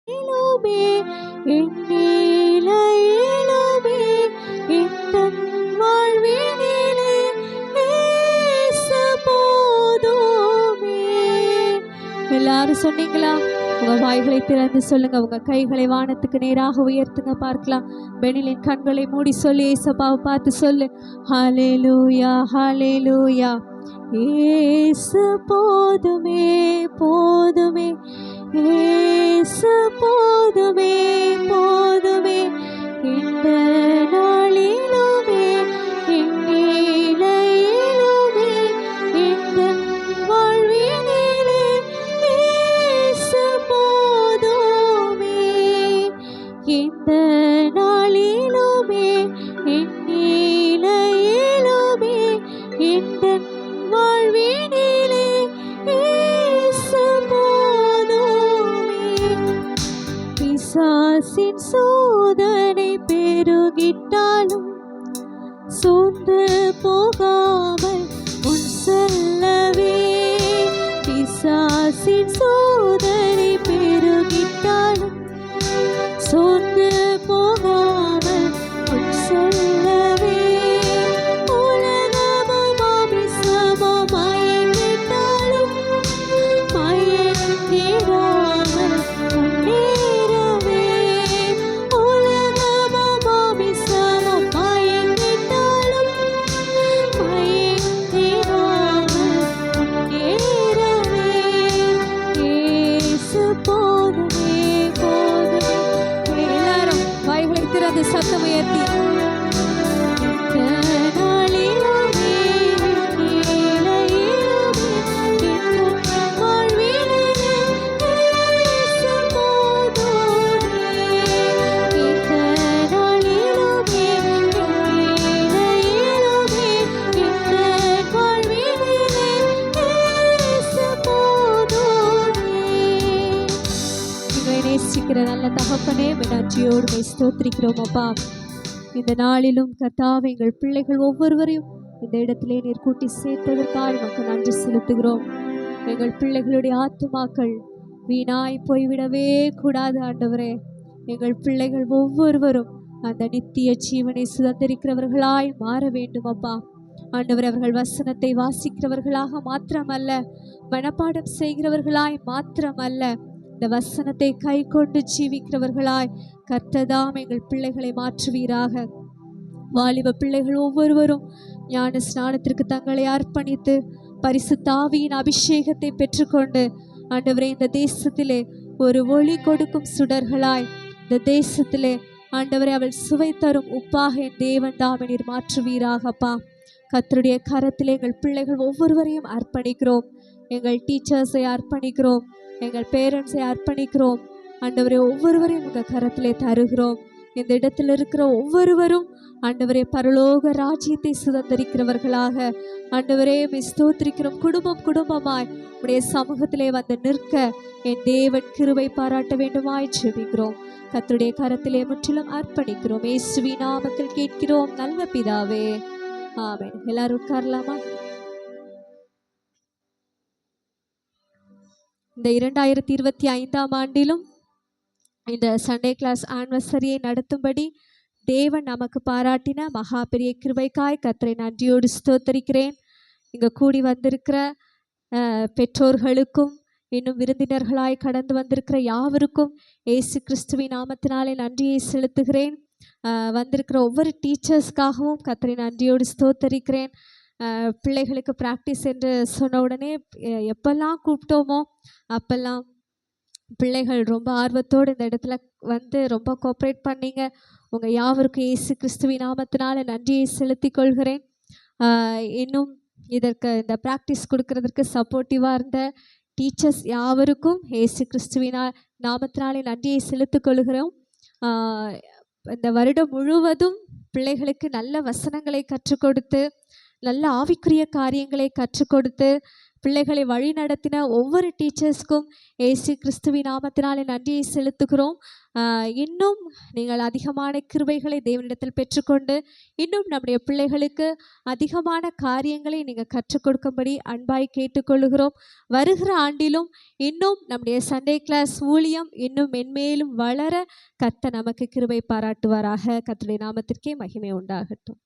இயேலுமே இயேலுமே எந்தன் வாழ்வினிலே இயேசு போதுமே. எல்லாரும் சொன்னீங்களா? உங்க வாய்களை திறந்து சொல்லுங்க. உங்க கைகளை வானத்துக்கு நேராக உயர்த்துங்க பார்க்கலாம். பெனிலின் கண்களை மூடி சொல்லி ஏசப்பாவை பார்த்து சொல்லு, ஹல்லேலூயா ஹல்லேலூயா. இயேசு போதுமே போதுமே, இயேசு போதுமே போதுமே, இந்த நாளிலுமே இந்நிலையிலுமே இந்த வாழ்வினிலே இயேசு போதுமே, இந்த நாளிலுமே இந்நிலையிலுமே இந்த வாழ்வினிலே இயேசு போதுமே. பிசாசின் சோதனை பெருகிட்டாலும் சோர்ந்து போகாமல் முன் செல்லவே. பிசாசின் சோதனை பெருகிட்டாலும் சோர்ந்து போகாமல் முன் செல்லவே. உலகமும் அபிசமும் மயங்கிட்டாலும் மயங்கிடாமல் முன்னேறவே. உலகமும் அபிசமும் மயங்கிட்டாலும் மயங்கிடாமல் முன்னேறவே. இயேசு போதுமே போதுமே. எல்லாரும் வாய்களை திறந்து சத்தம் உயர்த்தி, நல்ல தகப்பனே, நன்றியோடு ஸ்தோத்திரிக்கிறோம் அப்பா. இந்த நாளிலும் கர்த்தாவே, எங்கள் பிள்ளைகள் ஒவ்வொருவரையும் இந்த இடத்திலே நீர் கூட்டி சேர்த்ததற்காக நமக்கு நன்றி செலுத்துகிறோம். எங்கள் பிள்ளைகளுடைய ஆத்துமாக்கள் வீணாய் போய்விடவே கூடாது ஆண்டவரே. எங்கள் பிள்ளைகள் ஒவ்வொருவரும் அந்த நித்திய ஜீவனை சுதந்திரிக்கிறவர்களாய் மாற வேண்டும் அப்பா. ஆண்டவர், அவர்கள் வசனத்தை வாசிக்கிறவர்களாக மாத்திரமல்ல, மனப்பாடம் செய்கிறவர்களாய் மாத்திரமல்ல, இந்த வசனத்தை கை கொண்டு ஜீவிக்கிறவர்களாய் கர்த்ததாம் எங்கள் பிள்ளைகளை மாற்றுவீராக. வாலிப பிள்ளைகள் ஒவ்வொருவரும் ஞான ஸ்நானத்திற்கு தங்களை அர்ப்பணித்து பரிசுத்த ஆவியின் அபிஷேகத்தை பெற்றுக்கொண்டு ஆண்டவரே, இந்த தேசத்திலே ஒரு ஒளி கொடுக்கும் சுடர்களாய், இந்த தேசத்திலே ஆண்டவரே அவள் சுவை தரும் உப்பாக என் தேவன் தாமே நீர் மாற்றுவீராகப்பா. கர்த்தருடைய கரத்திலே எங்கள் பிள்ளைகள் ஒவ்வொருவரையும் அர்ப்பணிக்கிறோம். எங்கள் டீச்சர்ஸை அர்ப்பணிக்கிறோம், எங்கள் பேரண்ட்ஸை அர்ப்பணிக்கிறோம். ஆண்டவரே, ஒவ்வொருவரையும் உங்கள் கரத்திலே தருகிறோம். இந்த இடத்தில் இருக்கிற ஒவ்வொருவரும் ஆண்டவரே பரலோக ராஜ்யத்தை சுதந்திரிக்கிறவர்களாக ஆண்டவரே ஸ்தோத்திரிக்கிறோம். குடும்பம் குடும்பமாய் உடைய சமூகத்திலே வந்து நிற்க என் தேவன் கிருபை பாராட்ட வேண்டுமாய் ஜெபிக்கிறோம். கர்த்தருடைய கரத்திலே முற்றிலும் அர்ப்பணிக்கிறோம். இயேசுவின் நாமத்தில் கேட்கிறோம் நல்ல பிதாவே, ஆமென். எல்லாரும் உட்காரலாமா? இந்த 2025ஆம் ஆண்டிலும் இந்த சண்டே கிளாஸ் ஆனிவர்சரியை நடத்தும்படி தேவன் நமக்கு பாராட்டின மகா பெரிய கிருபைக்காய் கர்த்தரை நன்றியோடு ஸ்தோத்தரிக்கிறேன். இங்கே கூடி வந்திருக்கிற பெற்றோர்களுக்கும் இன்னும் விருந்தினர்களாய் கடந்து வந்திருக்கிற யாவருக்கும் இயேசு கிறிஸ்துவின் நாமத்தினாலே நன்றியை செலுத்துகிறேன். வந்திருக்கிற ஒவ்வொரு டீச்சர்ஸ்க்காகவும் கர்த்தரை நன்றியோடு ஸ்தோத்தரிக்கிறேன். பிள்ளைகளுக்கு ப்ராக்டிஸ் என்று சொன்ன உடனே எப்பெல்லாம் கூப்பிட்டோமோ அப்பெல்லாம் பிள்ளைகள் ரொம்ப ஆர்வத்தோடு இந்த இடத்துல வந்து ரொம்ப கோஆப்ரேட் பண்ணிங்க. உங்கள் யாவருக்கும் இயேசு கிறிஸ்துவின் நாமத்தினால நன்றியை செலுத்தி கொள்கிறேன். இன்னும் இதற்கு இந்த ப்ராக்டிஸ் கொடுக்கறதற்கு சப்போர்ட்டிவாக இருந்த டீச்சர்ஸ் யாவருக்கும் இயேசு கிறிஸ்துவின் நாமத்தினாலே நன்றியை செலுத்தி கொள்கிறோம். இந்த வருடம் முழுவதும் பிள்ளைகளுக்கு நல்ல வசனங்களை கற்றுக் கொடுத்து, நல்ல ஆவிக்குரிய காரியங்களை கற்றுக் கொடுத்து, பிள்ளைகளை வழி நடத்தின ஒவ்வொரு டீச்சர்ஸ்க்கும் இயேசு கிறிஸ்துவின் நாமத்தினாலே நன்றியை செலுத்துகிறோம். இன்னும் நீங்கள் அதிகமான கிருபைகளை தேவனிடத்தில் பெற்றுக்கொண்டு இன்னும் நம்முடைய பிள்ளைகளுக்கு அதிகமான காரியங்களை நீங்கள் கற்றுக் கொடுக்கும்படி அன்பாய் கேட்டுக்கொள்கிறோம். வருகிற ஆண்டிலும் இன்னும் நம்முடைய சண்டே கிளாஸ் ஊழியம் இன்னும் மென்மேலும் வளர கர்த்தர் நமக்கு கிருபை பாராட்டுவாராக. கர்த்தருடைய நாமத்திற்கே மகிமை உண்டாகட்டும்.